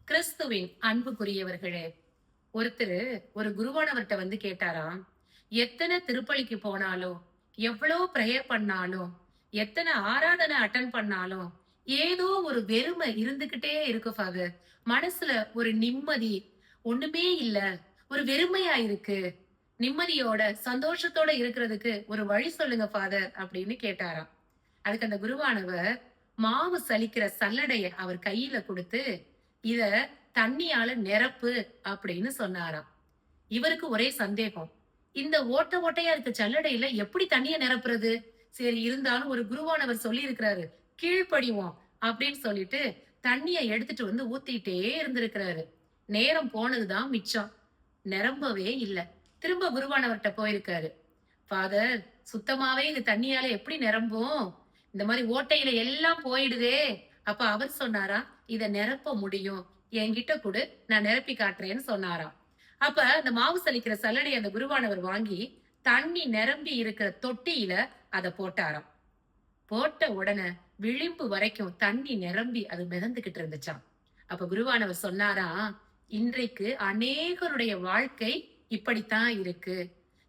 கிறிஸ்துவின் அன்புக்குரியவர்களே, ஒருத்தர் ஒரு குருவானவர்ட்ட வந்து கேட்டாராம், எத்தனை திருப்பலிக்கு போனாலும், எவ்வளோ பிரேயர் பண்ணாலும், எத்தனை ஆராதனை அட்டன் பண்ணாலும், ஏதோ ஒரு வெறுமை இருந்துகிட்டே இருக்கு ஃபாதர். மனசுல ஒரு நிம்மதி ஒண்ணுமே இல்ல. ஒரு வெறுமையா இருக்கு. நிம்மதியோட, சந்தோஷத்தோட இருக்கிறதுக்கு ஒரு வழி சொல்லுங்க ஃபாதர் அப்படின்னு கேட்டாராம். அதுக்கு அந்த குருவானவர் மாவு சலிக்கிற சல்லடைய அவர் கையில குடுத்து, இத தண்ணியால நிரப்பு அப்படின்னு சொன்னாராம். இவருக்கு ஒரே சந்தேகம். இந்த ஓட்டை ஓட்டையா இருக்க சல்லடையில எப்படி தண்ணிய நிரப்புறது? சரி இருந்தாலும் ஒரு குருவானவர் சொல்லி இருக்கிறாரு. கீழ்ப்படிவோம் அப்படின்னு சொல்லிட்டு தண்ணிய எடுத்துட்டு வந்து ஊத்திட்டே இருந்திருக்கிறாரு. நேரம் போனதுதான் மிச்சம். நிரம்பவே இல்ல. திரும்ப குருவானவர்ட்ட போயிருக்காரு. ஃபாதர், சுத்தமாவே இந்த தண்ணியால எப்படி நிரம்பும்? இந்த மாதிரி ஓட்டையில எல்லாம் போயிடுதே. அப்ப அவர் சொன்னாரா, இத நிரப்ப முடியும். என்கிட்ட குடு, நான் நிரப்பி காட்டுறேன்னு சொன்னாராம். அப்ப அந்த மாவு சலிக்கிற சல்லடை அந்த குருவானவர் வாங்கி, தண்ணி நிரம்பி இருக்கிற தொட்டியில அத போட்டாராம். போட்ட உடனே விளிம்பு வரைக்கும் தண்ணி நிரம்பி அது மிதந்துகிட்டு இருந்துச்சாம். அப்ப குருவானவர் சொன்னாராம், இன்றைக்கு அநேகருடைய வாழ்க்கை இப்படித்தான் இருக்கு.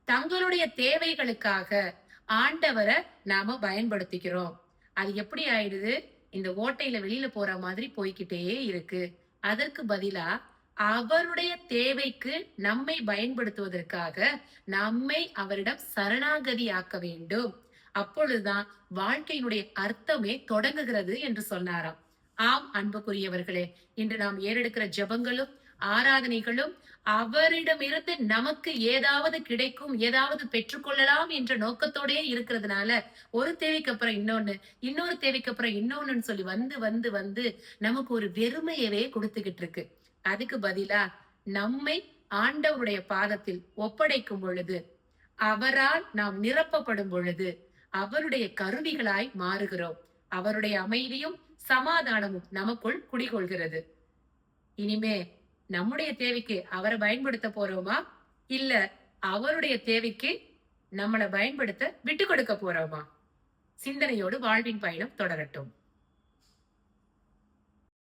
தங்களுடைய தேவைகளுக்காக ஆண்டவரை நாம பயன்படுத்திக்கிறோம். அது எப்படி ஆயிடுது? இந்த ஓட்டையில வெளியில போற மாதிரி போய்க்கிட்டே இருக்கு. அதற்கு பதிலா அவருடைய தேவைக்கு நம்மை பயன்படுத்துவதற்காக நம்மை அவரிடம் சரணாகதி ஆக்க வேண்டும். அப்பொழுதுதான் வாழ்க்கையினுடைய அர்த்தமே தொடங்குகிறது என்று சொன்னாராம். ஆம் அன்புக்குரியவர்களே, இன்று நாம் ஏறெடுக்கிற ஜெபங்களும் ஆராதனைகளும் அவரிடமிருந்து நமக்கு ஏதாவது கிடைக்கும், ஏதாவது பெற்றுக்கொள்ளலாம் என்ற நோக்கத்தோடே இருக்கிறதுனால, ஒரு தேவைக்கு அப்புறம் இன்னொன்னு, இன்னொரு தேவைக்கு அப்புறம் இன்னொன்னுன்னு சொல்லி வந்து வந்து வந்து நமக்கு ஒரு வெறுமையவே கொடுத்துக்கிட்டு இருக்கு. அதுக்கு பதிலா நம்மை ஆண்டவருடைய பாதத்தில் ஒப்படைக்கும் பொழுது, அவரால் நாம் நிரப்பப்படும் பொழுது, அவருடைய கருவிகளாய் மாறுகிறோம். அவருடைய அமைதியும் சமாதானமும் நமக்குள் குடிகொள்கிறது. இனிமே நம்முடைய தேவைக்கு அவரை பயன்படுத்த போறோமா? இல்ல அவருடைய தேவைக்கு நம்மள பயன்படுத்த விட்டு கொடுக்க போறோமா? சிந்தனையோடு வாழ்வின் பயணம் தொடரட்டும்.